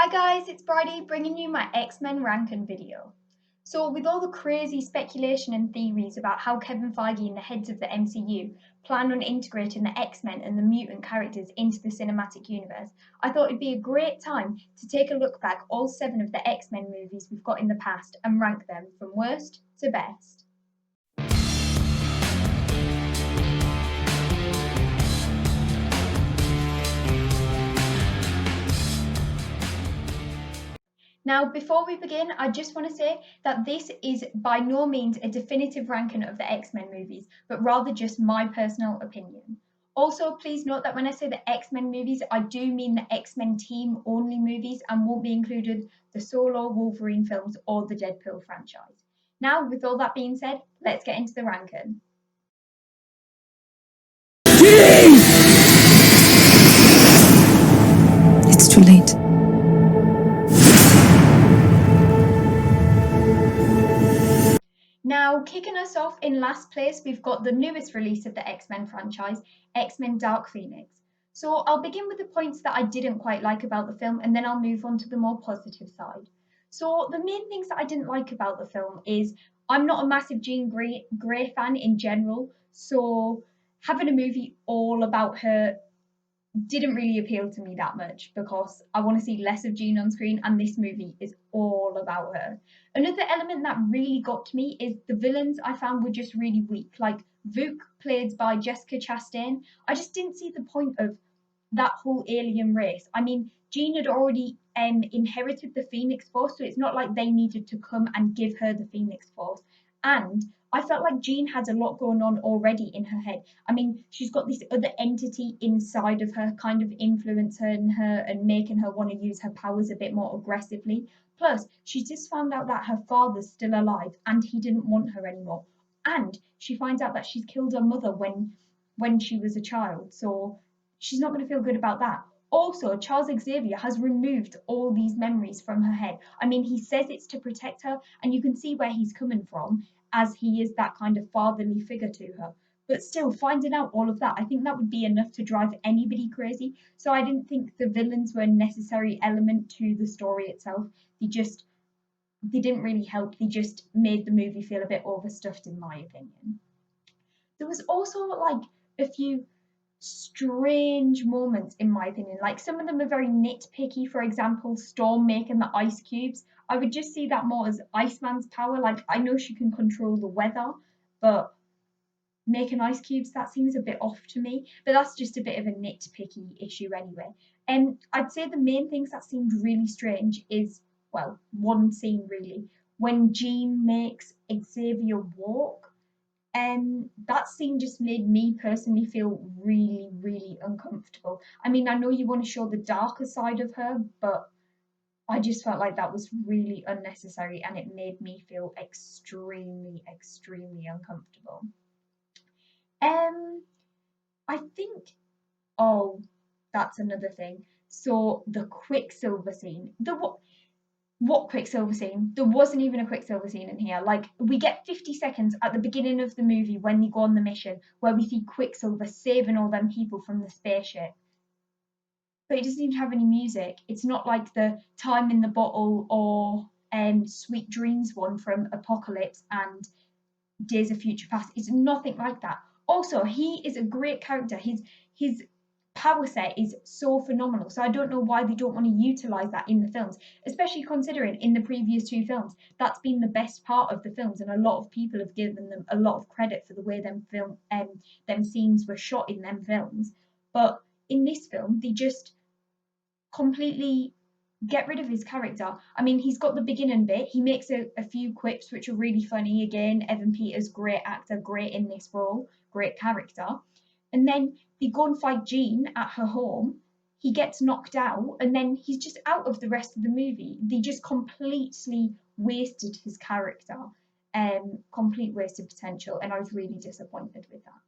Hi guys, it's Bridie bringing you my X-Men ranking video. So with all the crazy speculation and theories about how Kevin Feige and the heads of the MCU plan on integrating the X-Men and the mutant characters into the cinematic universe, I thought it'd be a great time to take a look back all 7 of the X-Men movies we've got in the past and rank them from worst to best. Now, before we begin, I just want to say that this is by no means a definitive ranking of the X-Men movies, but rather just my personal opinion. Also, please note that when I say the X-Men movies, I do mean the X-Men team only movies and won't be included the solo Wolverine films or the Deadpool franchise. Now, with all that being said, let's get into the ranking. It's too late. Now, kicking us off in last place, we've got the newest release of the X-Men franchise, X-Men Dark Phoenix. So I'll begin with the points that I didn't quite like about the film, and then I'll move on to the more positive side. So the main things that I didn't like about the film is I'm not a massive Jean Grey fan in general, so having a movie all about her didn't really appeal to me that much because I want to see less of Jean on screen, and this movie is all about her. Another element that really got to me is the villains I found were just really weak. Like Vuk, played by Jessica Chastain, I just didn't see the point of that whole alien race. I mean, Jean had already inherited the Phoenix Force, so it's not like they needed to come and give her the Phoenix Force. And I felt like Jean had a lot going on already in her head. I mean, she's got this other entity inside of her, kind of influencing her and making her want to use her powers a bit more aggressively. Plus, she just found out that her father's still alive and he didn't want her anymore. And she finds out that she's killed her mother when she was a child. So she's not going to feel good about that. Also, Charles Xavier has removed all these memories from her head. I mean, he says it's to protect her, and you can see where he's coming from, as he is that kind of fatherly figure to her. But still, finding out all of that, I think that would be enough to drive anybody crazy. So I didn't think the villains were a necessary element to the story itself. They didn't really help. They just made the movie feel a bit overstuffed, in my opinion. There was also like a few strange moments, in my opinion. Like some of them are very nitpicky. For example, Storm making the ice cubes. I would just see that more as Iceman's power. Like I know she can control the weather, but making ice cubes, that seems a bit off to me. But that's just a bit of a nitpicky issue anyway. And I'd say the main things that seemed really strange is, well, one scene really, when Jean makes Xavier walk, and that scene just made me personally feel really, really uncomfortable. I mean, I know you want to show the darker side of her, but I just felt like that was really unnecessary and it made me feel extremely, extremely uncomfortable. Um, I think, oh, that's another thing. So the Quicksilver scene, what Quicksilver scene? There wasn't even a Quicksilver scene in here. Like, we get 50 seconds at the beginning of the movie when they go on the mission where we see Quicksilver saving all them people from the spaceship. But it doesn't even have any music. It's not like the Time in the Bottle or Sweet Dreams one from Apocalypse and Days of Future Past. It's nothing like that. Also, he is a great character. His power set is so phenomenal. So I don't know why they don't want to utilize that in the films, especially considering in the previous 2 films that's been the best part of the films, and a lot of people have given them a lot of credit for the way them scenes were shot in them films. But in this film, they just completely get rid of his character. I mean, he's got the beginning bit. He makes a few quips which are really funny. Again, Evan Peters, great actor, great in this role, great character. And then they go and fight Jean at her home. He gets knocked out, and then he's just out of the rest of the movie. They just completely wasted his character, complete waste of potential, and I was really disappointed with that.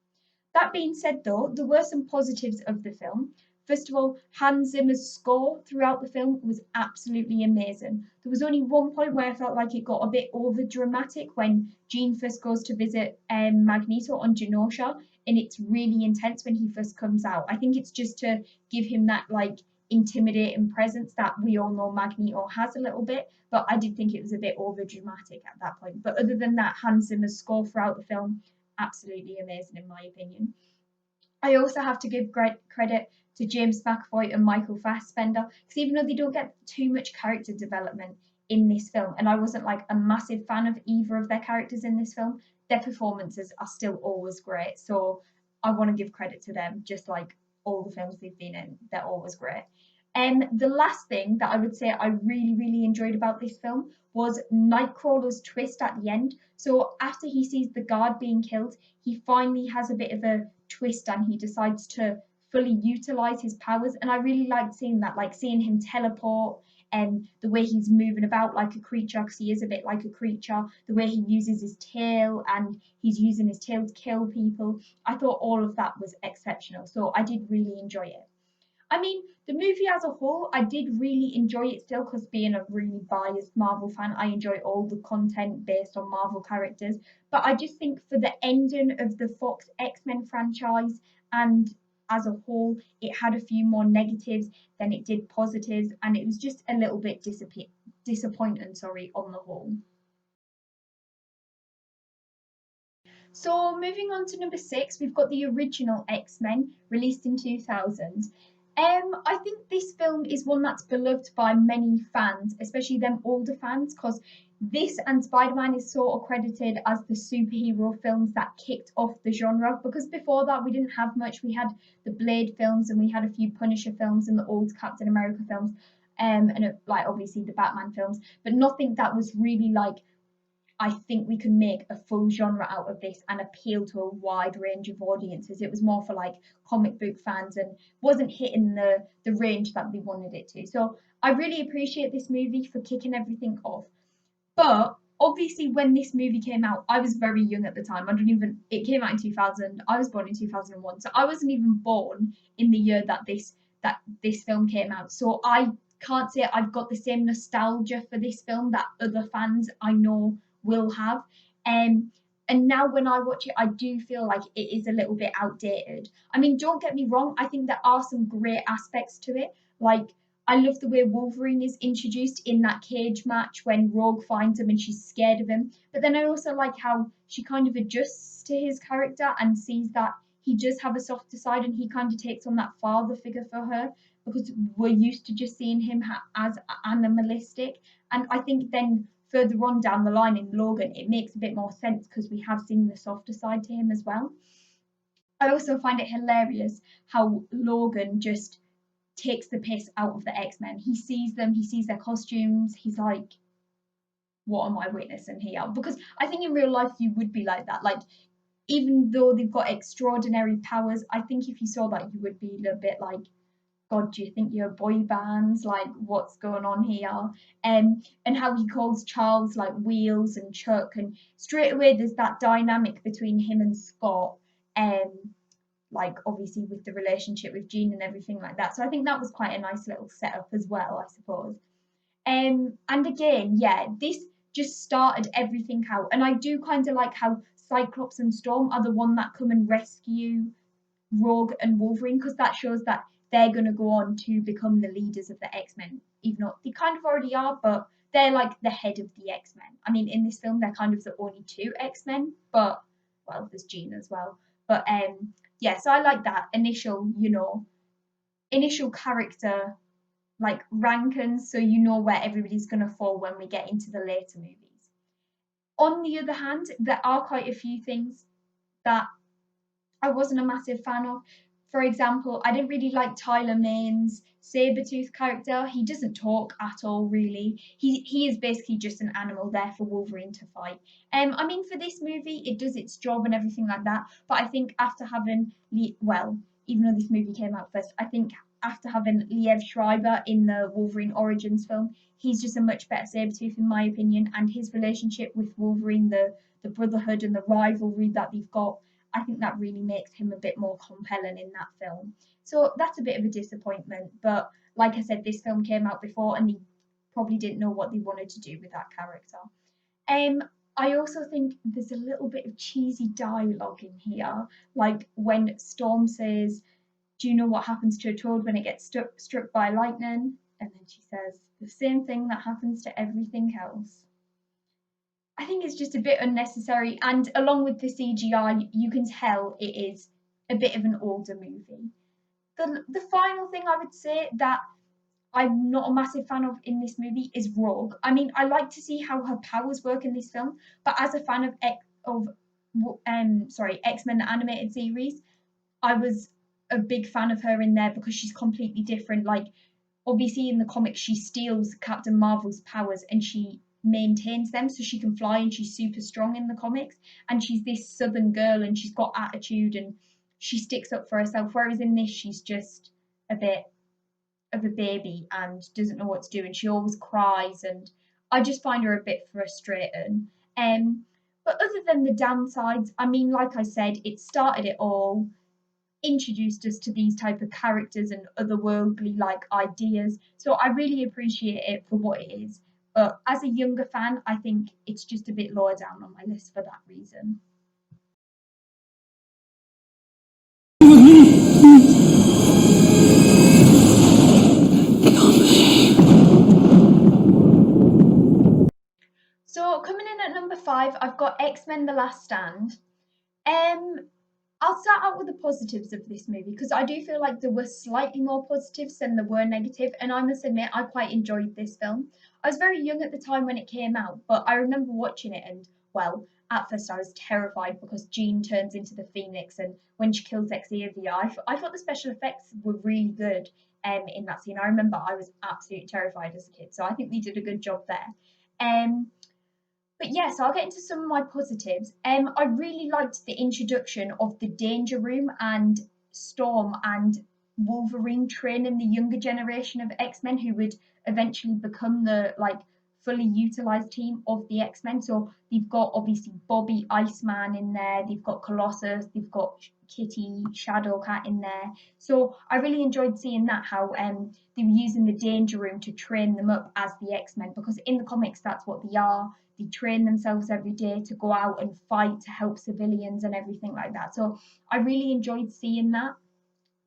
That being said, though, there were some positives of the film. First of all, Hans Zimmer's score throughout the film was absolutely amazing. There was only one point where I felt like it got a bit over dramatic when Jean first goes to visit Magneto on Genosha, and it's really intense when he first comes out. I think it's just to give him that like intimidating presence that we all know Magneto has a little bit, but I did think it was a bit over dramatic at that point. But other than that, Hans Zimmer's score throughout the film, absolutely amazing in my opinion. I also have to give great credit to James McAvoy and Michael Fassbender because even though they don't get too much character development in this film, and I wasn't like a massive fan of either of their characters in this film, their performances are still always great. So I want to give credit to them, just like all the films they've been in, they're always great. And the last thing that I would say I really, really enjoyed about this film was Nightcrawler's twist at the end. So after he sees the guard being killed, he finally has a bit of a twist and he decides to fully utilize his powers. And I really liked seeing that, like seeing him teleport and the way he's moving about like a creature, because he is a bit like a creature, the way he uses his tail and he's using his tail to kill people. I thought all of that was exceptional. So I did really enjoy it. I mean, the movie as a whole, I did really enjoy it still because being a really biased Marvel fan, I enjoy all the content based on Marvel characters. But I just think for the ending of the Fox X-Men franchise and as a whole, it had a few more negatives than it did positives, and it was just a little bit disappointing, sorry, on the whole. So moving on to number six, we've got the original X-Men released in 2000. I think this film is one that's beloved by many fans, especially them older fans, because this and Spider-Man is sort of credited as the superhero films that kicked off the genre. Because before that, we didn't have much. We had the Blade films and we had a few Punisher films and the old Captain America films, and like obviously the Batman films, but nothing that was really like I think we can make a full genre out of this and appeal to a wide range of audiences. It was more for like comic book fans and wasn't hitting the range that they wanted it to. So I really appreciate this movie for kicking everything off. But obviously, when this movie came out, I was very young at the time. I don't even. It came out in 2000. I was born in 2001, so I wasn't even born in the year that this film came out. So I can't say I've got the same nostalgia for this film that other fans I know will have. Um, and now when I watch it, I do feel like it is a little bit outdated. I mean, don't get me wrong. I think there are some great aspects to it, like I love the way Wolverine is introduced in that cage match when Rogue finds him and she's scared of him. But then I also like how she kind of adjusts to his character and sees that he does have a softer side and he kind of takes on that father figure for her because we're used to just seeing him as animalistic. And I think then further on down the line in Logan, it makes a bit more sense because we have seen the softer side to him as well. I also find it hilarious how Logan just takes the piss out of the X-Men. He sees them, he sees their costumes, he's like, what am I witnessing here? Because I think in real life you would be like that. Like, even though they've got extraordinary powers, I think if you saw that, you would be a little bit like, God, do you think you're boy bands? Like, what's going on here? And how he calls Charles like Wheels and Chuck, and straight away there's that dynamic between him and Scott. Um, like obviously with the relationship with Jean and everything like that. So I think that was quite a nice little setup as well, I suppose. And again, yeah, this just started everything out. And I do kind of like how Cyclops and Storm are the one that come and rescue Rogue and Wolverine because that shows that they're going to go on to become the leaders of the X-Men, even though they kind of already are, but they're like the head of the X-Men. I mean, in this film, they're kind of the only two X-Men, but well, there's Jean as well. But yeah, so I like that initial, initial character like rankings, so you know where everybody's going to fall when we get into the later movies. On the other hand, there are quite a few things that I wasn't a massive fan of. For example, I didn't really like Tyler Maine's Sabretooth character. He doesn't talk at all, really. He is basically just an animal there for Wolverine to fight. I mean, for this movie, it does its job and everything like that. But I think after having, well, even though this movie came out first, I think after having Liev Schreiber in the Wolverine Origins film, he's just a much better Sabretooth in my opinion. And his relationship with Wolverine, the brotherhood and the rivalry that they've got, I think that really makes him a bit more compelling in that film. So that's a bit of a disappointment. But like I said, this film came out before and they probably didn't know what they wanted to do with that character. Um, I also think there's a little bit of cheesy dialogue in here, like when Storm says, do you know what happens to a toad when it gets struck by lightning? And then she says, the same thing that happens to everything else. I think it's just a bit unnecessary. And along with the CGI, you can tell it is a bit of an older movie. The final thing I would say that I'm not a massive fan of in this movie is Rogue. I mean, I like to see how her powers work in this film, but as a fan of X-Men the animated series, I was a big fan of her in there because she's completely different. Like, obviously in the comics she steals Captain Marvel's powers and she maintains them so she can fly, and she's super strong in the comics, and she's this southern girl and she's got attitude and she sticks up for herself, whereas in this she's just a bit of a baby and doesn't know what to do, and she always cries, and I just find her a bit frustrating. um but other than the downsides, I mean, like I said, it started it all, introduced us to these type of characters and otherworldly like ideas. So I really appreciate it for what it is. But as a younger fan, I think it's just a bit lower down on my list for that reason. So coming in at number 5, I've got X-Men The Last Stand. Um I'll start out with the positives of this movie because I do feel like there were slightly more positives than there were negative, and I must admit I quite enjoyed this film. I was very young at the time when it came out, but I remember watching it and, well, at first I was terrified because Jean turns into the Phoenix, and when she kills Xavier, I thought the special effects were really good in that scene. I remember I was absolutely terrified as a kid, so I think they did a good job there. Um, but yeah, so I'll get into some of my positives. I really liked the introduction of the Danger Room and Storm and Wolverine training the younger generation of X-Men who would eventually become the like fully utilized team of the X-Men. So they've got obviously Bobby Iceman in there, they've got Colossus, they've got Kitty, Shadowcat in there. So I really enjoyed seeing that, how they were using the Danger Room to train them up as the X-Men, because in the comics that's what they are. They train themselves every day to go out and fight to help civilians and everything like that. So I really enjoyed seeing that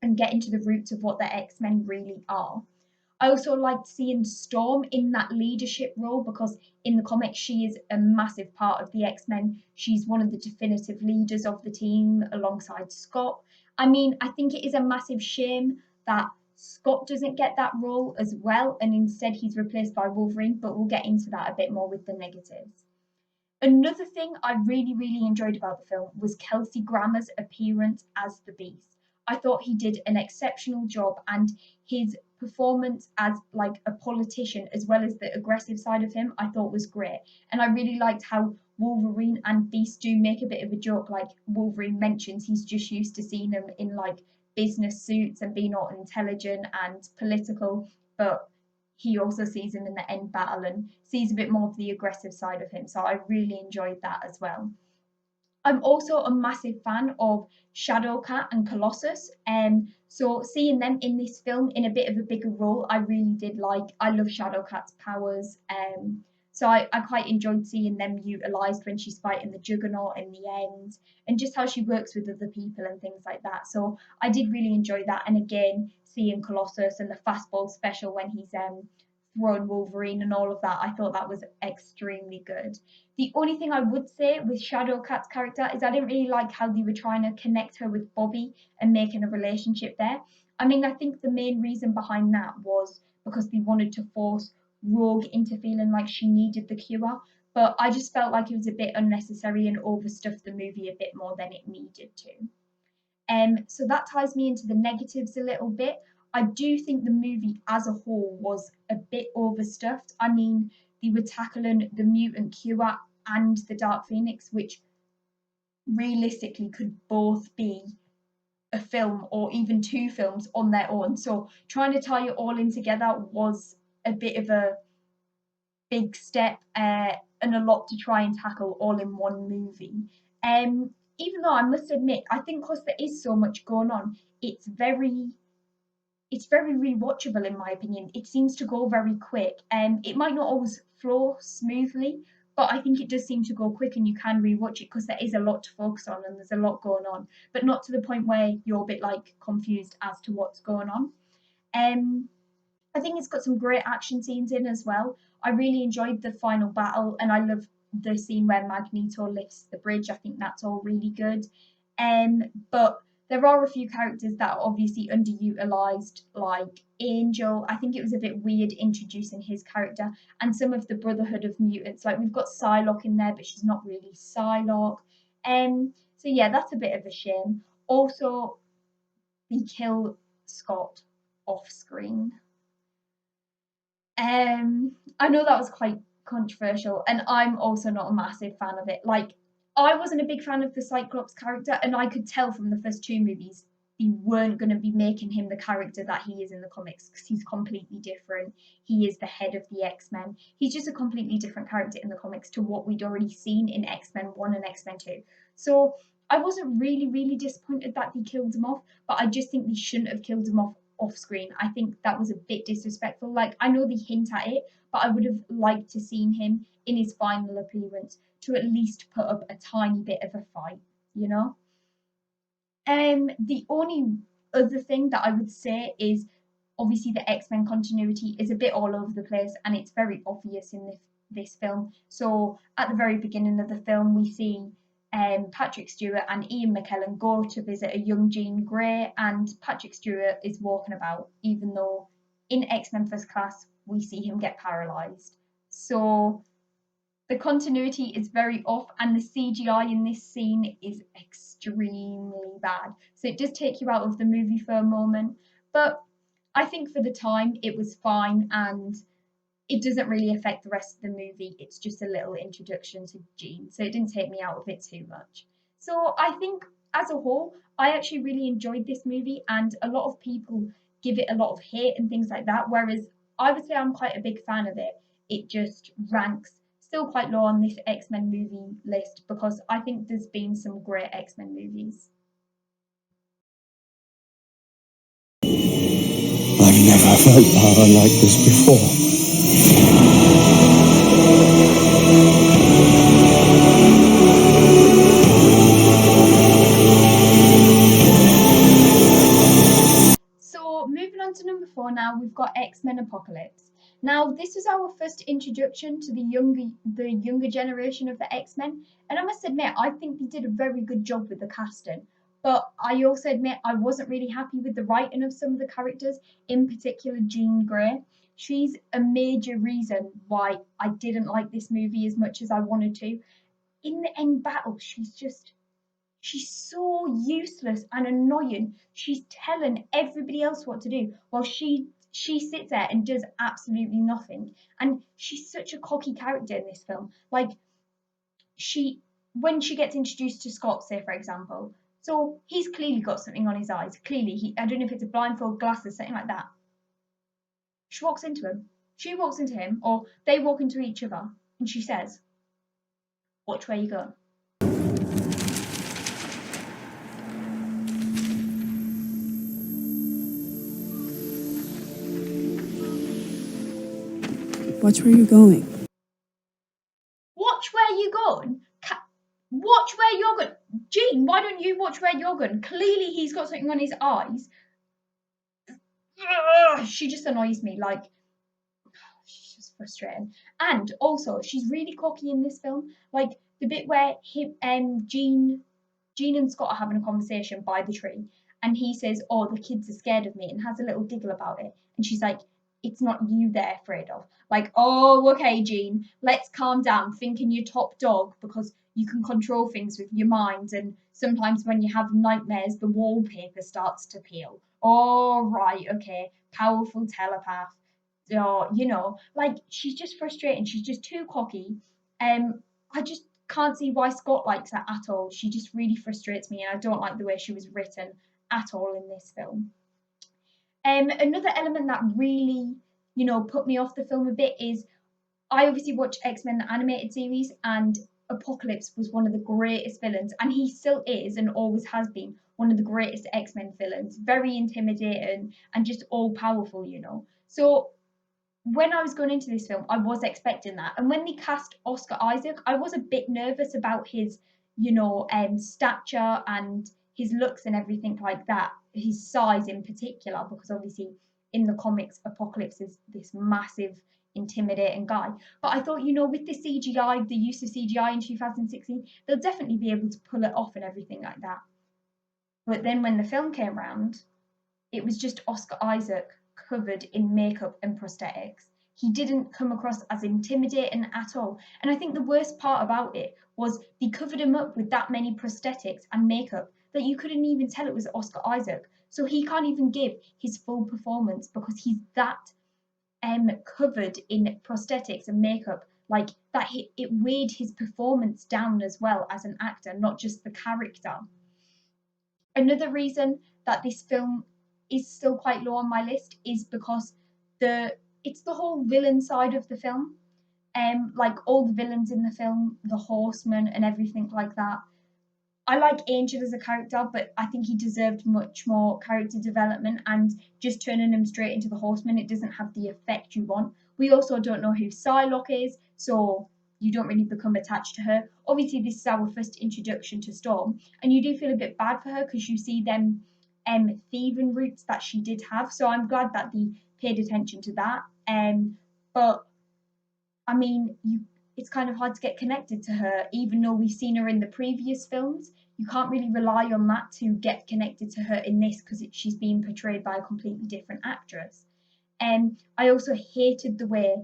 and getting to the roots of what the X-Men really are. I also liked seeing Storm in that leadership role because in the comics she is a massive part of the X-Men. She's one of the definitive leaders of the team alongside Scott. I mean, I think it is a massive shame that Scott doesn't get that role as well, and instead he's replaced by Wolverine, but we'll get into that a bit more with the negatives. Another thing I really, really enjoyed about the film was Kelsey Grammer's appearance as the Beast. I thought he did an exceptional job, and his performance as like a politician as well as the aggressive side of him I thought was great. And I really liked how Wolverine and Beast do make a bit of a joke. Like Wolverine mentions he's just used to seeing him in like business suits and being all intelligent and political, but he also sees him in the end battle and sees a bit more of the aggressive side of him. So I really enjoyed that as well. I'm also a massive fan of Shadowcat and Colossus, and so seeing them in this film in a bit of a bigger role, I really did like. I love Shadowcat's powers, so I quite enjoyed seeing them utilised when she's fighting the Juggernaut in the end, and just how she works with other people and things like that. So I did really enjoy that, and again, seeing Colossus and the fastball special when he's throwing Wolverine and all of that, I thought that was extremely good. The only thing I would say with Shadowcat's character is I didn't really like how they were trying to connect her with Bobby and making a relationship there. I mean, I think the main reason behind that was because they wanted to force Rogue into feeling like she needed the cure, but I just felt like it was a bit unnecessary and overstuffed the movie a bit more than it needed to. So that ties me into the negatives a little bit. I do think the movie as a whole was a bit overstuffed. I mean, they were tackling the mutant cure and the Dark Phoenix, which realistically could both be a film or even two films on their own. So trying to tie it all in together was a bit of a big step and a lot to try and tackle all in one movie. Even though I must admit, I think because there is so much going on, it's very rewatchable in my opinion. It seems to go very quick, and it might not always flow smoothly, but I think it does seem to go quick and you can rewatch it because there is a lot to focus on and there's a lot going on, but not to the point where you're a bit like confused as to what's going on. Um, I think it's got some great action scenes in as well. I really enjoyed the final battle, and I love the scene where Magneto lifts the bridge. I think that's all really good. But there are a few characters that are obviously underutilized, like Angel. I think it was a bit weird introducing his character, and some of the Brotherhood of Mutants. Like we've got Psylocke in there, but she's not really Psylocke. So yeah, that's a bit of a shame. Also, they kill Scott off screen. I know that was quite controversial, and I'm also not a massive fan of it. Like, I wasn't a big fan of the Cyclops character, and I could tell from the first two movies they weren't going to be making him the character that he is in the comics because he's completely different. He is the head of the X Men. He's just a completely different character in the comics to what we'd already seen in X Men 1 and X Men 2. So I wasn't really disappointed that they killed him off, but I just think they shouldn't have killed him off screen. I think that was a bit disrespectful. Like I know they hint at it, but I would have liked to seen him in his final appearance to at least put up a tiny bit of a fight, you know? The only other thing that I would say is obviously the X-Men continuity is a bit all over the place and it's very obvious in this film. So at the very beginning of the film, we see Patrick Stewart and Ian McKellen go to visit a young Jean Grey, and Patrick Stewart is walking about, even though in X-Men First Class we see him get paralysed. So the continuity is very off, and the CGI in this scene is extremely bad. So it does take you out of the movie for a moment, but I think for the time it was fine, and it doesn't really affect the rest of the movie. It's just a little introduction to Jean, so it didn't take me out of it too much. So I think as a whole, I actually really enjoyed this movie, and a lot of people give it a lot of hate and things like that. Whereas I would say I'm quite a big fan of it. It just ranks still quite low on this X Men movie list because I think there's been some great X Men movies. I've never felt power like this before. So moving on to number 4 now, we've got X-Men Apocalypse. Now this was our first introduction to the younger generation of the X-Men, and I must admit I think they did a very good job with the casting. But I also admit I wasn't really happy with the writing of some of the characters, in particular Jean Grey. She's a major reason why I didn't like this movie as much as I wanted to. In the end battle, she's so useless and annoying. She's telling everybody else what to do while she sits there and does absolutely nothing. And she's such a cocky character in this film. Like she when she gets introduced to Scott, say for example, so he's clearly got something on his eyes. Clearly, I don't know if it's a blindfold, glasses, something like that. She walks into him. She walks into him, or they walk into each other, and she says, "Watch where you go." Watch where you're going. Watch where you're going. Watch where you're going. Jean, why don't you watch where you're going? Clearly, he's got something on his eyes. Ugh, she just annoys me. Like, she's just frustrating. And also, she's really cocky in this film. Like the bit where Jean and Scott are having a conversation by the tree, and he says, "Oh, the kids are scared of me," and has a little giggle about it. And she's like, "It's not you they're afraid of." Like, oh, okay, Jean, let's calm down. Thinking you're top dog because you can control things with your mind, and sometimes when you have nightmares, the wallpaper starts to peel. Oh, right, okay, powerful telepath. Or, like she's just frustrating. She's just too cocky. I just can't see why Scott likes her at all. She just really frustrates me, and I don't like the way she was written at all in this film. Another element that really, put me off the film a bit is I obviously watch X-Men the animated series, and Apocalypse was one of the greatest villains, and he still is and always has been one of the greatest X-Men villains. Very intimidating and just all powerful. So when I was going into this film, I was expecting that. And when they cast Oscar Isaac, I was a bit nervous about his, stature and his looks and everything like that, his size in particular, because obviously in the comics, Apocalypse is this massive, intimidating guy. But I thought, with the CGI, the use of CGI in 2016, they'll definitely be able to pull it off and everything like that. But then when the film came round, it was just Oscar Isaac covered in makeup and prosthetics. He didn't come across as intimidating at all. And I think the worst part about it was they covered him up with that many prosthetics and makeup that you couldn't even tell it was Oscar Isaac. So he can't even give his full performance because he's that covered in prosthetics and makeup. Like that, it weighed his performance down as well as an actor, not just the character. Another reason that this film is still quite low on my list is because it's the whole villain side of the film. Like all the villains in the film, the horsemen and everything like that. I like Angel as a character, but I think he deserved much more character development, and just turning him straight into the horseman, it doesn't have the effect you want. We also don't know who Psylocke is, so you don't really become attached to her. Obviously, this is our first introduction to Storm, and you do feel a bit bad for her because you see them thieving roots that she did have. So I'm glad that they paid attention to that. But I mean, it's kind of hard to get connected to her, even though we've seen her in the previous films. You can't really rely on that to get connected to her in this because she's being portrayed by a completely different actress. I also hated the way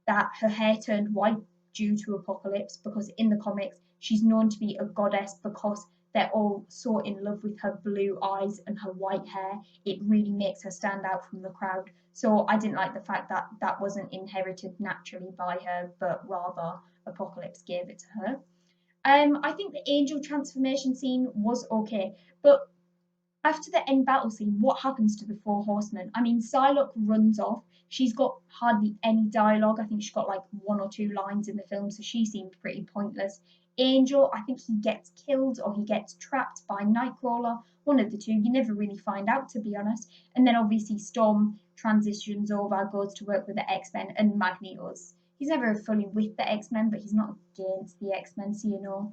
that her hair turned white due to Apocalypse, because in the comics she's known to be a goddess because they're all so in love with her blue eyes and her white hair. It really makes her stand out from the crowd. So I didn't like the fact that that wasn't inherited naturally by her, but rather Apocalypse gave it to her. I think the angel transformation scene was okay, but after the end battle scene, what happens to the four horsemen? I mean, Psylocke runs off. She's got hardly any dialogue. I think she's got like one or two lines in the film, so she seemed pretty pointless. Angel, I think he gets killed or he gets trapped by Nightcrawler. One of the two. You never really find out, to be honest. And then obviously Storm transitions over, goes to work with the X-Men, and Magneto's. He's never fully with the X-Men, but he's not against the X-Men, so you know.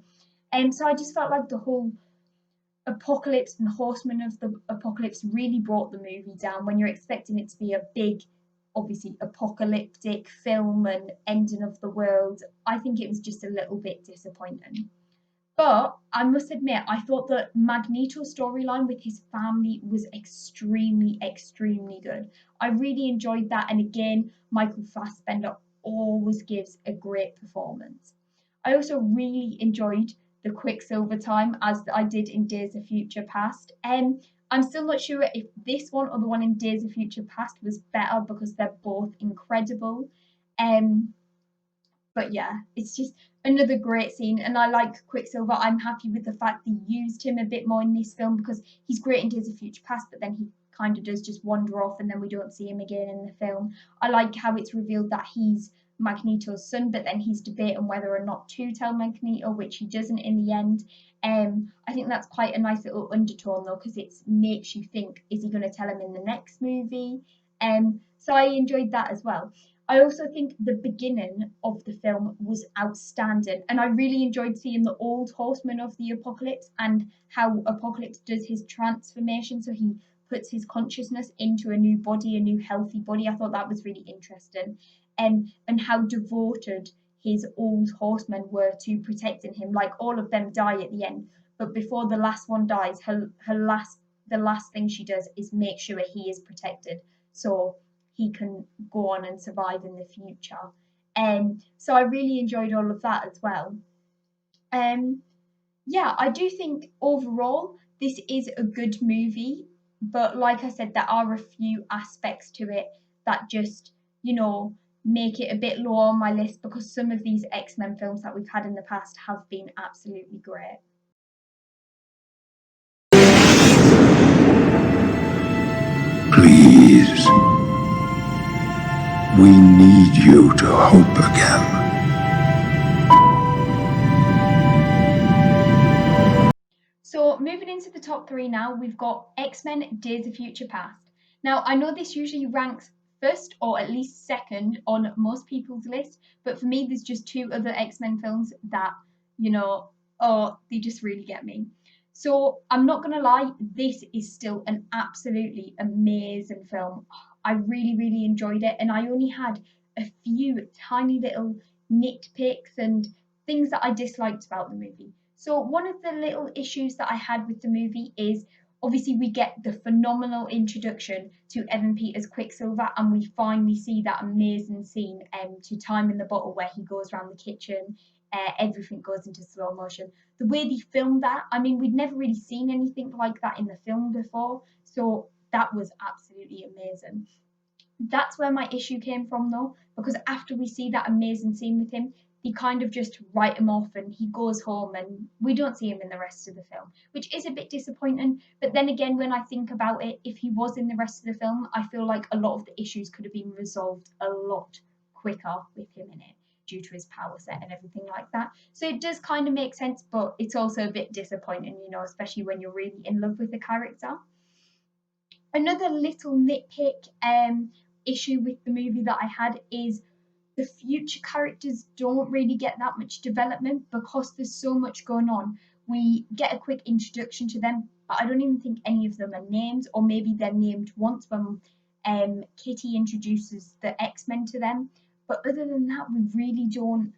And so I just felt like the whole Apocalypse and Horsemen of the Apocalypse really brought the movie down when you're expecting it to be a big, obviously apocalyptic film and ending of the world. I think it was just a little bit disappointing. But I must admit, I thought the Magneto storyline with his family was extremely, extremely good. I really enjoyed that. And again, Michael Fassbender always gives a great performance. I also really enjoyed the Quicksilver time as I did in Days of Future Past. I'm still not sure if this one or the one in Days of Future Past was better because they're both incredible. Um, but yeah, it's just another great scene, and I like Quicksilver. I'm happy with the fact they used him a bit more in this film because he's great in Days of Future Past, but then he kind of does just wander off, and then we don't see him again in the film. I like how it's revealed that he's Magneto's son, but then he's debating whether or not to tell Magneto, which he doesn't in the end. I think that's quite a nice little undertone though, because it makes you think, is he going to tell him in the next movie? So I enjoyed that as well. I also think the beginning of the film was outstanding, and I really enjoyed seeing the old horseman of the apocalypse and how Apocalypse does his transformation. So he puts his consciousness into a new body, a new healthy body. I thought that was really interesting, and how devoted his old horsemen were to protecting him. Like all of them die at the end, but before the last one dies, the last thing she does is make sure he is protected. So he can go on and survive in the future. So I really enjoyed all of that as well. Um, yeah, I do think overall this is a good movie, but like I said, there are a few aspects to it that just, make it a bit low on my list because some of these X-Men films that we've had in the past have been absolutely great. Please. We need you to hope again. So moving into the top three now, we've got X-Men Days of Future Past. Now, I know this usually ranks first or at least second on most people's list. But for me, there's just two other X-Men films that, oh, they just really get me. So I'm not gonna lie, this is still an absolutely amazing film. I really, really enjoyed it, and I only had a few tiny little nitpicks and things that I disliked about the movie. So one of the little issues that I had with the movie is obviously we get the phenomenal introduction to Evan Peters Quicksilver, and we finally see that amazing scene to Time in the Bottle where he goes around the kitchen, everything goes into slow motion. The way they filmed that, I mean, we'd never really seen anything like that in the film before, so that was absolutely amazing. That's where my issue came from though, because after we see that amazing scene with him, they kind of just write him off and he goes home and we don't see him in the rest of the film, which is a bit disappointing. But then again, when I think about it, if he was in the rest of the film, I feel like a lot of the issues could have been resolved a lot quicker with him in it due to his power set and everything like that. So it does kind of make sense, but it's also a bit disappointing, especially when you're really in love with the character. Another little nitpick issue with the movie that I had is the future characters don't really get that much development because there's so much going on. We get a quick introduction to them, but I don't even think any of them are named, or maybe they're named once when Kitty introduces the X-Men to them. But other than that, we really don't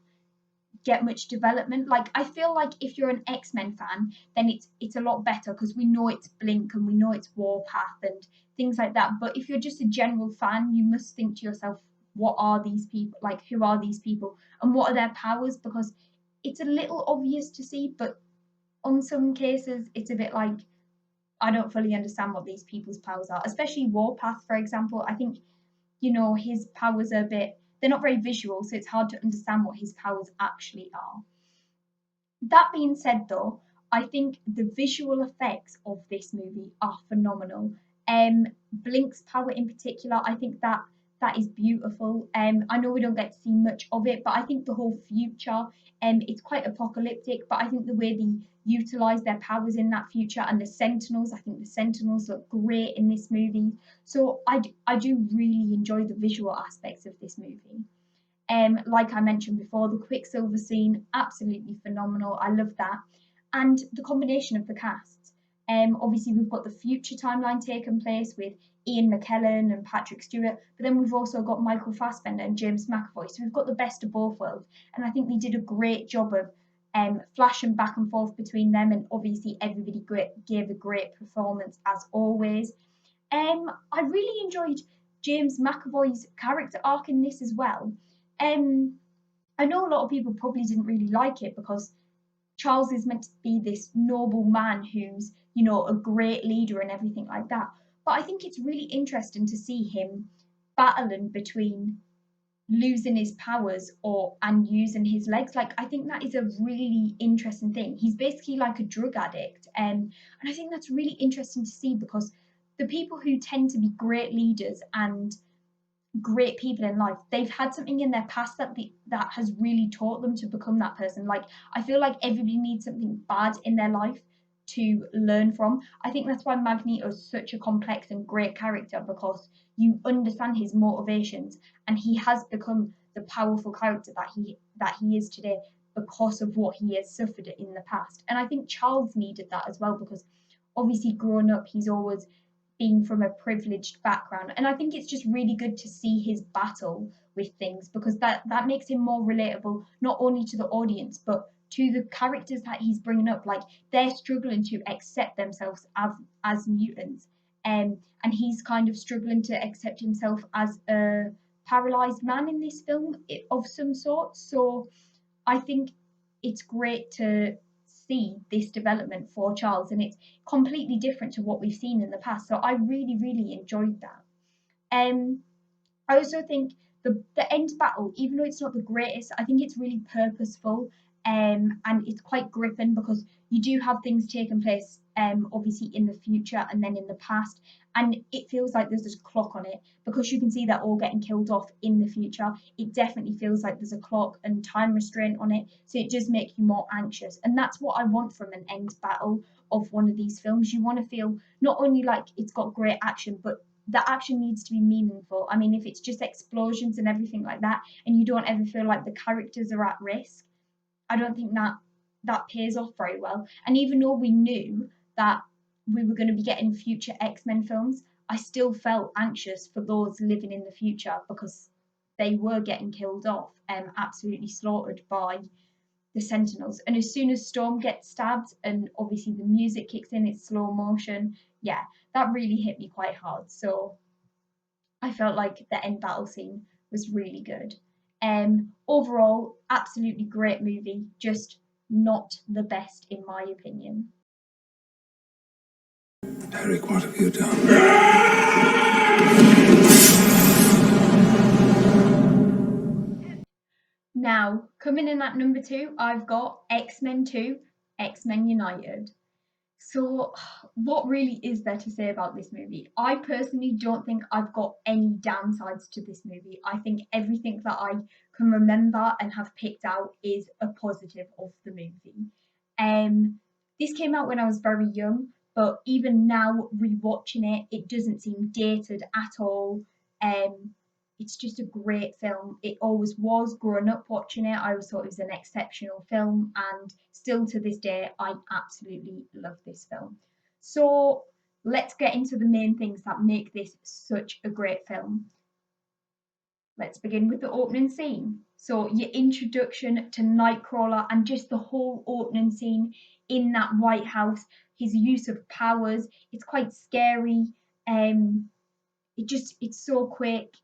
get much development. Like I feel like if you're an X-Men fan, then it's a lot better because we know it's Blink and we know it's Warpath and things like that. But if you're just a general fan, you must think to yourself, what are these people? Like who are these people and what are their powers? Because it's a little obvious to see, but on some cases it's a bit like I don't fully understand what these people's powers are. Especially Warpath, for example. I think his powers are a bit, they're not very visual, so it's hard to understand what his powers actually are. That being said, though, I think the visual effects of this movie are phenomenal. Blink's power in particular, I think that is beautiful. I know we don't get to see much of it, but I think the whole future, it's quite apocalyptic. But I think the way they utilize their powers in that future and the Sentinels, I think the Sentinels look great in this movie. So I do really enjoy the visual aspects of this movie. Like I mentioned before, the Quicksilver scene, absolutely phenomenal. I love that. And the combination of the casts. Obviously, we've got the future timeline taking place with Ian McKellen and Patrick Stewart, but then we've also got Michael Fassbender and James McAvoy. So we've got the best of both worlds. And I think they did a great job of flashing back and forth between them. And obviously, everybody gave a great performance as always. I really enjoyed James McAvoy's character arc in this as well. Um, I know a lot of people probably didn't really like it because Charles is meant to be this noble man who's, a great leader and everything like that. But I think it's really interesting to see him battling between losing his powers or and using his legs. Like I think that is a really interesting thing. He's basically like a drug addict, and I think that's really interesting to see because the people who tend to be great leaders and great people in life, they've had something in their past that has really taught them to become that person. Like I feel like everybody needs something bad in their life to learn from. I think that's why Magneto is such a complex and great character because you understand his motivations and he has become the powerful character that he is today because of what he has suffered in the past. And I think Charles needed that as well because obviously growing up he's always being from a privileged background. And I think it's just really good to see his battle with things because that makes him more relatable, not only to the audience, but to the characters that he's bringing up. Like they're struggling to accept themselves as mutants. And he's kind of struggling to accept himself as a paralyzed man in this film of some sort. So I think it's great to see this development for Charles, and it's completely different to what we've seen in the past. So I really, really enjoyed that. Um, I also think the end battle, even though it's not the greatest, I think it's really purposeful, and it's quite gripping because you do have things taking place, obviously in the future and then in the past, and it feels like there's this clock on it because you can see they're all getting killed off in the future. It definitely feels like there's a clock and time restraint on it, so it does make you more anxious, and that's what I want from an end battle of one of these films. You want to feel not only like it's got great action, but the action needs to be meaningful. I mean, if it's just explosions and everything like that, and you don't ever feel like the characters are at risk, I don't think that pays off very well. And even though we knew that we were going to be getting future X-Men films, I still felt anxious for those living in the future because they were getting killed off and absolutely slaughtered by the Sentinels. And as soon as Storm gets stabbed and obviously the music kicks in, it's slow motion, yeah, that really hit me quite hard. So I felt like the end battle scene was really good. Overall, absolutely great movie, just not the best in my opinion. Derek, what have you done? Now, coming in at number 2, I've got X-Men 2, X-Men United. So, what really is there to say about this movie? I personally don't think I've got any downsides to this movie. I think everything that I can remember and have picked out is a positive of the movie. This came out when I was very young, but even now rewatching it, it doesn't seem dated at all. It's just a great film. It always was. Growing up watching it, I always thought it was an exceptional film, and still to this day, I absolutely love this film. So let's get into the main things that make this such a great film. Let's begin with the opening scene. So, your introduction to Nightcrawler and just the whole opening scene in that White House, his use of powers, it's quite scary. Um, it's so quick,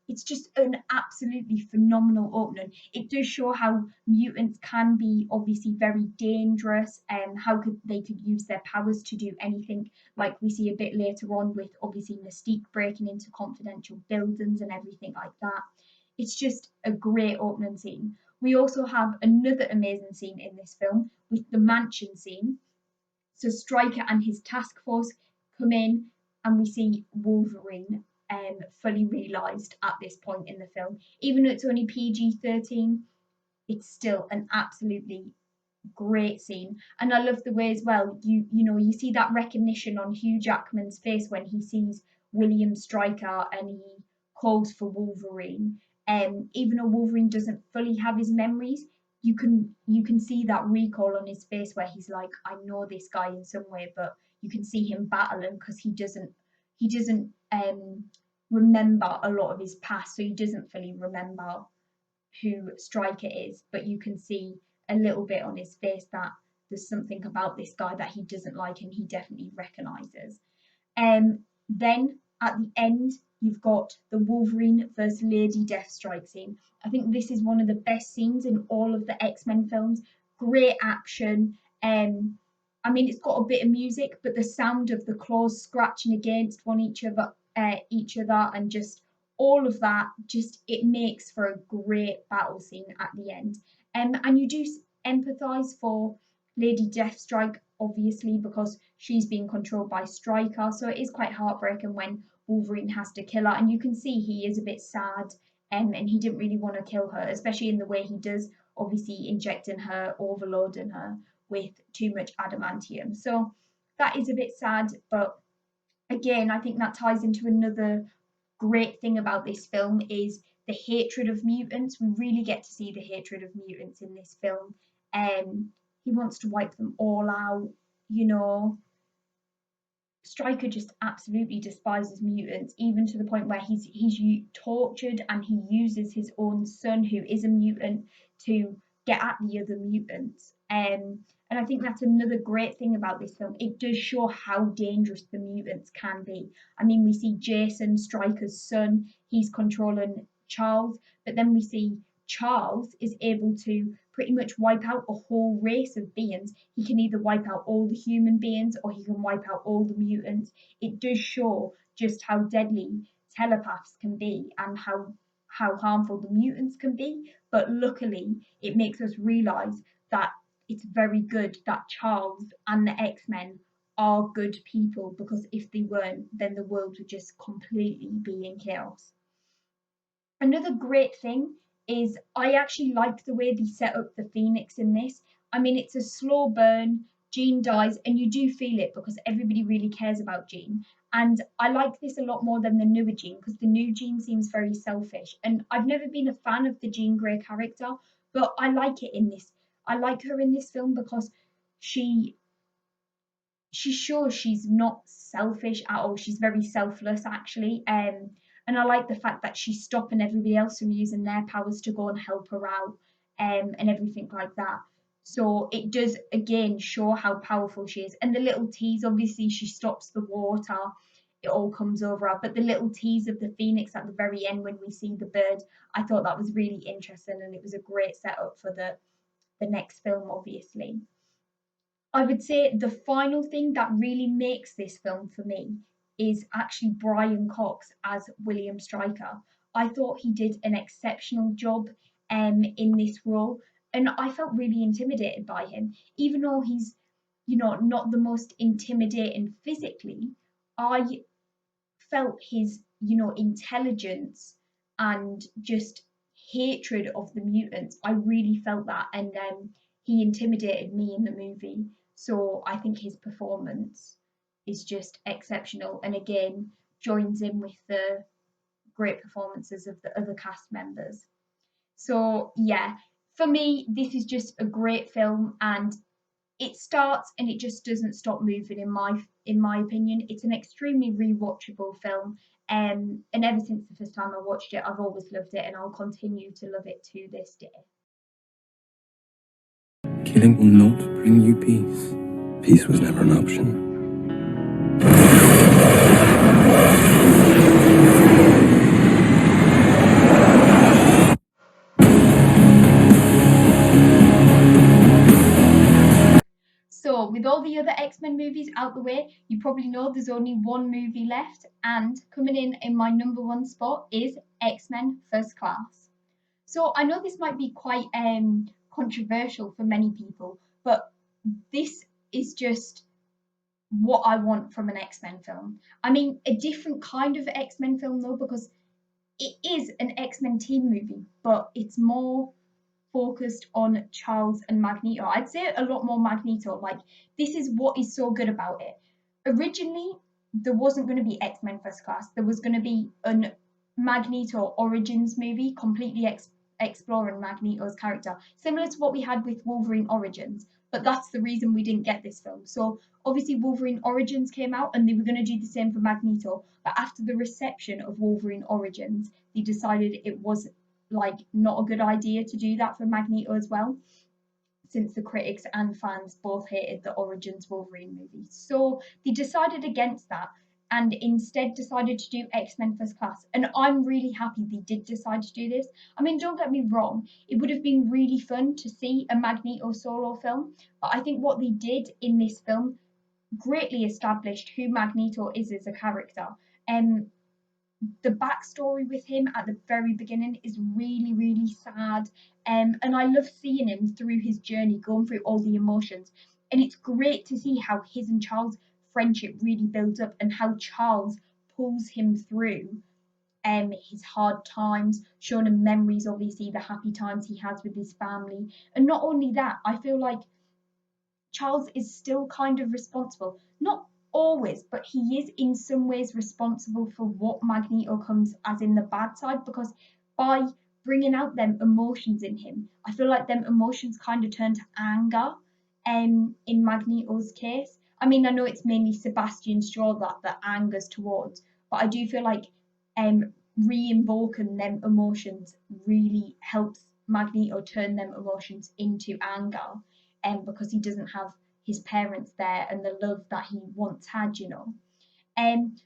it's just an absolutely phenomenal opening. It does show how mutants can be obviously very dangerous and how they could use their powers to do anything, like we see a bit later on with obviously Mystique breaking into confidential buildings and everything like that. It's just a great opening scene. We also have another amazing scene in this film with the mansion scene. So Stryker and his task force come in, and we see Wolverine fully realised at this point in the film. Even though it's only PG-13, it's still an absolutely great scene. And I love the way as well, you see that recognition on Hugh Jackman's face when he sees William Stryker and he calls for Wolverine. Even though Wolverine doesn't fully have his memories, you can see that recall on his face where he's like, I know this guy in some way, but you can see him battling because he doesn't remember a lot of his past, so he doesn't fully remember who Stryker is, but you can see a little bit on his face that there's something about this guy that he doesn't like and he definitely recognizes. Then at the end, you've got the Wolverine versus Lady Deathstrike scene. I think this is one of the best scenes in all of the X-Men films. Great action. I mean, it's got a bit of music, but the sound of the claws scratching against each other, and just all of that, just it makes for a great battle scene at the end. And you do empathise for Lady Deathstrike, obviously, because she's being controlled by Stryker. So it is quite heartbreaking when Wolverine has to kill her. And you can see he is a bit sad, and he didn't really want to kill her, especially in the way he does, obviously injecting her, overloading her with too much adamantium. So that is a bit sad. But again, I think that ties into another great thing about this film is the hatred of mutants. We really get to see the hatred of mutants in this film. He wants to wipe them all out. You know, Stryker just absolutely despises mutants, even to the point where he's tortured and he uses his own son, who is a mutant, to get at the other mutants. And I think that's another great thing about this film. It does show how dangerous the mutants can be. I mean, we see Jason, Stryker's son, he's controlling Charles, but then we see Charles is able to pretty much wipe out a whole race of beings. He can either wipe out all the human beings or he can wipe out all the mutants. It does show just how deadly telepaths can be and how harmful the mutants can be. But luckily, it makes us realize that it's very good that Charles and the X-Men are good people, because if they weren't, then the world would just completely be in chaos. Another great thing is I actually like the way they set up the Phoenix in this. I mean, it's a slow burn. Jean dies, and you do feel it because everybody really cares about Jean. And I like this a lot more than the newer Jean because the new Jean seems very selfish. And I've never been a fan of the Jean Grey character, but I like it in this. I like her in this film because she she's sure she's not selfish at all. She's very selfless actually. And I like the fact that she's stopping everybody else from using their powers to go and help her out, and everything like that. So it does again show how powerful she is. And the little tease, obviously, she stops the water. It all comes over her. But the little tease of the phoenix at the very end when we see the bird, I thought that was really interesting, and it was a great setup for the next film, obviously. I would say the final thing that really makes this film for me is actually Brian Cox as William Stryker. I thought he did an exceptional job in this role, and I felt really intimidated by him. Even though he's, not the most intimidating physically, I felt his, intelligence and just hatred of the mutants. I really felt that, and he intimidated me in the movie. So I think his performance is just exceptional, and again joins in with the great performances of the other cast members. So yeah, for me, this is just a great film, and it starts and it just doesn't stop moving in my opinion. It's an extremely rewatchable film, and ever since the first time I watched it, I've always loved it, and I'll continue to love it to this day. Killing will not bring you peace. Peace was never an option. So, with all the other X-Men movies out the way, you probably know there's only one movie left, and coming in my number one spot is X-Men First Class. So, I know this might be quite controversial for many people, but this is just what I want from an X-Men film. I mean, a different kind of X-Men film though, because it is an X-Men team movie, but it's more focused on Charles and Magneto. I'd say a lot more Magneto. Like, this is what is so good about it. Originally, there wasn't going to be X Men First Class. There was going to be an Magneto Origins movie, completely exploring Magneto's character, similar to what we had with Wolverine Origins. But that's the reason we didn't get this film. So obviously Wolverine Origins came out and they were going to do the same for Magneto. But after the reception of Wolverine Origins, they decided it was like not a good idea to do that for Magneto as well, since the critics and fans both hated the Origins Wolverine movie. So they decided against that and instead decided to do X-Men First Class. And I'm really happy they did decide to do this. I mean, don't get me wrong, it would have been really fun to see a Magneto solo film, but I think what they did in this film greatly established who Magneto is as a character. Um, the backstory with him at the very beginning is really, really sad. And I love seeing him through his journey, going through all the emotions. And it's great to see how his and Charles' friendship really builds up and how Charles pulls him through his hard times, showing him memories, obviously, the happy times he has with his family. And not only that, I feel like Charles is still kind of responsible. Not always, but he is in some ways responsible for what Magneto comes as in the bad side because by bringing out them emotions in him, I feel like them emotions kind of turn to anger in Magneto's case. I mean, I know it's mainly Sebastian Straw that angers towards, but I do feel like re-invoking them emotions really helps Magneto turn them emotions into anger, because he doesn't have his parents there and the love that he once had.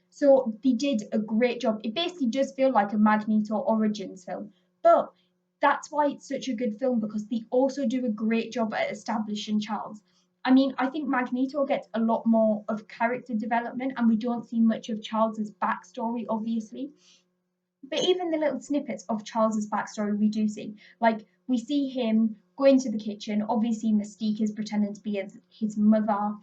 So they did a great job. It basically does feel like a Magneto Origins film, but that's why it's such a good film because they also do a great job at establishing Charles. I mean, I think Magneto gets a lot more of character development, and we don't see much of Charles's backstory, obviously. But even the little snippets of Charles's backstory we do see, like we see him go into the kitchen. Obviously, Mystique is pretending to be his mother,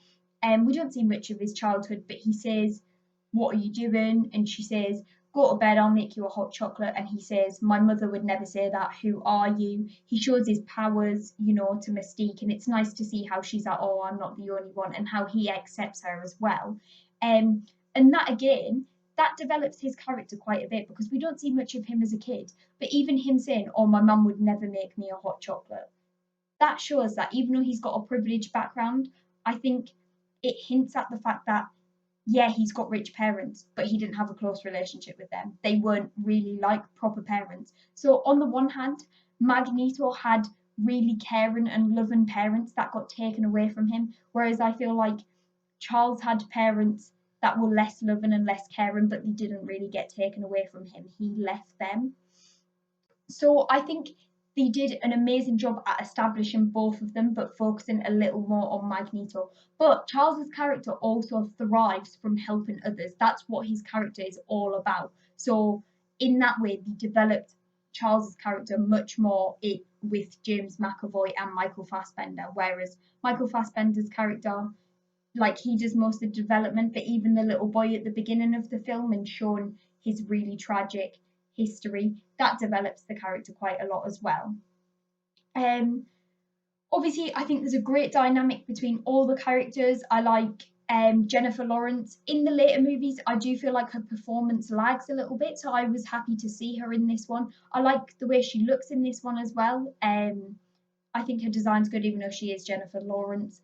and we don't see much of his childhood. But he says, "What are you doing?" And she says, go to bed, I'll make you a hot chocolate. And he says, my mother would never say that. Who are you? He shows his powers, to Mystique. And it's nice to see how she's like, oh, I'm not the only one, and how he accepts her as well. And that again, that develops his character quite a bit because we don't see much of him as a kid. But even him saying, oh, my mum would never make me a hot chocolate, that shows that even though he's got a privileged background, I think it hints at the fact that, yeah, he's got rich parents, but he didn't have a close relationship with them. They weren't really like proper parents. So, on the one hand, Magneto had really caring and loving parents that got taken away from him, whereas I feel like Charles had parents that were less loving and less caring, but they didn't really get taken away from him. He left them. So I think they did an amazing job at establishing both of them, but focusing a little more on Magneto. But Charles's character also thrives from helping others. That's what his character is all about. So in that way, they developed Charles's character much more with James McAvoy and Michael Fassbender, whereas Michael Fassbender's character, like, he does most of the development, but even the little boy at the beginning of the film and showing his really tragic history, that develops the character quite a lot as well. Um, Obviously, I think there's a great dynamic between all the characters. I like Jennifer Lawrence. In the later movies, I do feel like her performance lags a little bit, so I was happy to see her in this one. I like the way she looks in this one as well. I think her design's good, even though she is Jennifer Lawrence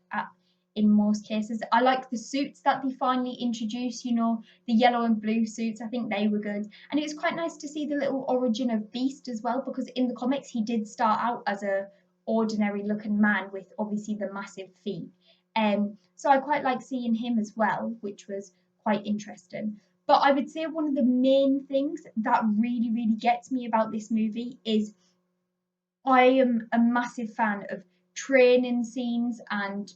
in most cases. I like the suits that they finally introduced, the yellow and blue suits. I think they were good. And it was quite nice to see the little origin of Beast as well, because in the comics, he did start out as a ordinary looking man with obviously the massive feet. So I quite like seeing him as well, which was quite interesting. But I would say one of the main things that really, really gets me about this movie is I am a massive fan of training scenes and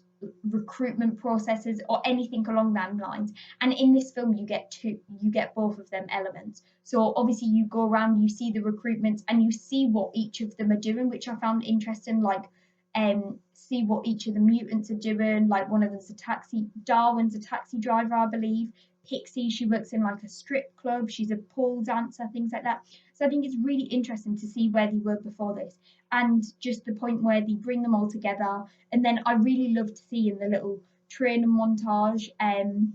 recruitment processes or anything along that lines. And in this film, you get both of them elements. So obviously, you go around, you see the recruitments, and you see what each of them are doing, which I found interesting. Like, see what each of the mutants are doing. Like, one of them's Darwin's a taxi driver, I believe. Pixie, she works in like a strip club. She's a pole dancer, things like that. So I think it's really interesting to see where they were before this, and just the point where they bring them all together. And then I really loved seeing the little training montage and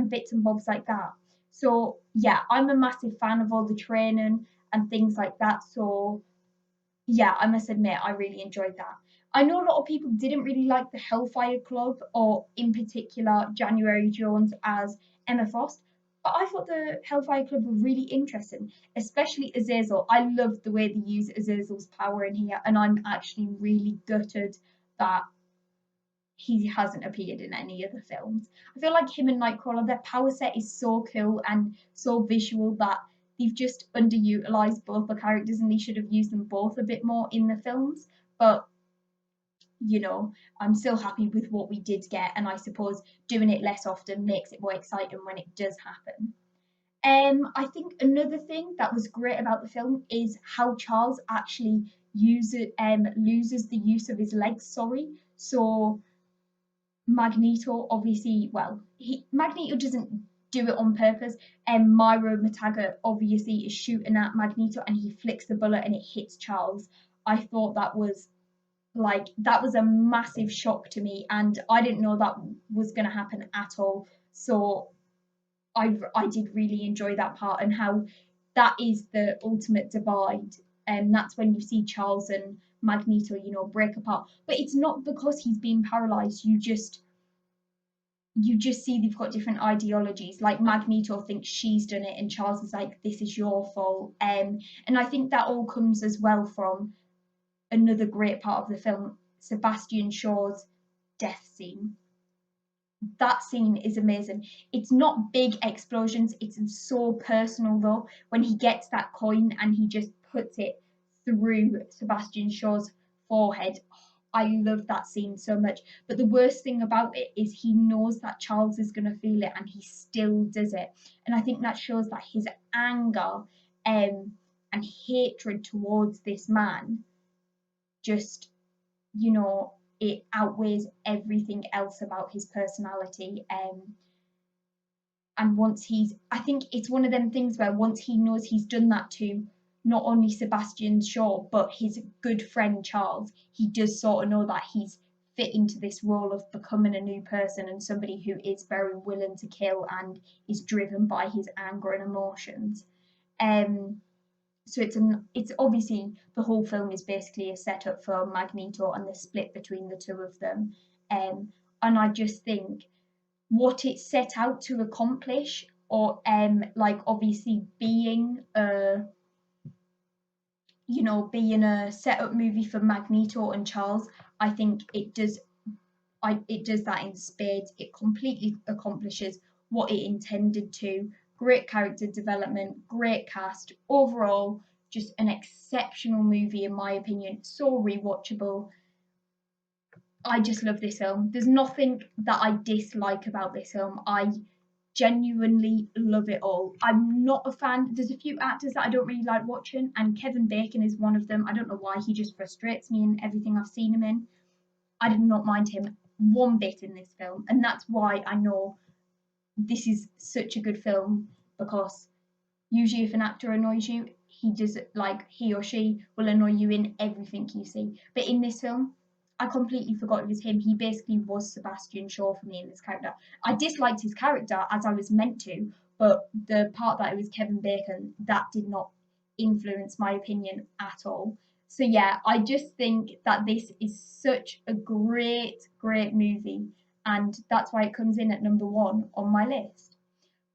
bits and bobs like that. So yeah, I'm a massive fan of all the training and things like that. So yeah, I must admit I really enjoyed that. I know a lot of people didn't really like the Hellfire Club, or in particular January Jones as Emma Frost, but I thought the Hellfire Club were really interesting, especially Azazel. I loved the way they use Azazel's power in here, and I'm actually really gutted that he hasn't appeared in any of the films. I feel like him and Nightcrawler, their power set is so cool and so visual that they've just underutilized both the characters, and they should have used them both a bit more in the films. But I'm still happy with what we did get, and I suppose doing it less often makes it more exciting when it does happen. I think another thing that was great about the film is how Charles actually loses the use of his legs. Sorry, so Magneto obviously, well, Magneto doesn't do it on purpose, and Myra Mataga obviously is shooting at Magneto, and he flicks the bullet and it hits Charles. I thought that was a massive shock to me, and I didn't know that was going to happen at all. So I did really enjoy that part, and how that is the ultimate divide, and that's when you see Charles and Magneto, break apart. But it's not because he's been paralyzed. You just see they've got different ideologies. Like, Magneto thinks she's done it, and Charles is like, this is your fault. And I think that all comes as well from another great part of the film, Sebastian Shaw's death scene. That scene is amazing. It's not big explosions, it's so personal though. When he gets that coin and he just puts it through Sebastian Shaw's forehead, I love that scene so much. But the worst thing about it is he knows that Charles is going to feel it, and he still does it. And I think that shows that his anger and hatred towards this man just, it outweighs everything else about his personality. and I think it's one of them things where once he knows he's done that to not only Sebastian Shaw but his good friend Charles, he does sort of know that he's fit into this role of becoming a new person and somebody who is very willing to kill and is driven by his anger and emotions. Um, so it's obviously the whole film is basically a setup for Magneto and the split between the two of them. And I just think what it set out to accomplish, or like obviously being a setup movie for Magneto and Charles, I think it does that in spades. It completely accomplishes what it intended to. Great character development, great cast. Overall, just an exceptional movie in my opinion. So rewatchable. I just love this film. There's nothing that I dislike about this film. I genuinely love it all. I'm not a fan. There's a few actors that I don't really like watching, and Kevin Bacon is one of them. I don't know why, he just frustrates me in everything I've seen him in. I did not mind him one bit in this film, and that's why I know this is such a good film, because usually if an actor annoys you, he or she will annoy you in everything you see. But in this film, I completely forgot it was him. He basically was Sebastian Shaw for me in this character. I disliked his character as I was meant to, but the part that it was Kevin Bacon, that did not influence my opinion at all. So yeah, I just think that this is such a great, great movie, and that's why it comes in at number one on my list.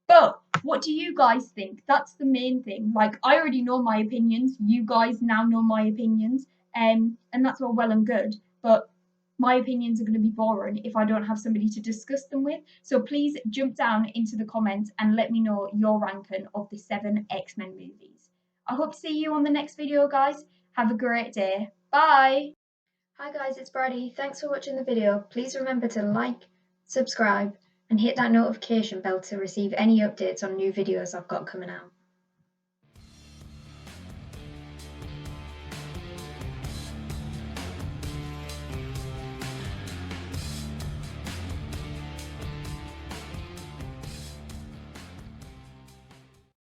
But what do you guys think? That's the main thing. Like, I already know my opinions. You guys now know my opinions. And that's all well and good. But my opinions are going to be boring if I don't have somebody to discuss them with. So please jump down into the comments and let me know your ranking of the 7 X-Men movies. I hope to see you on the next video, guys. Have a great day. Bye. Hi guys, it's Brady. Thanks for watching the video. Please remember to like, subscribe, and hit that notification bell to receive any updates on new videos I've got coming out.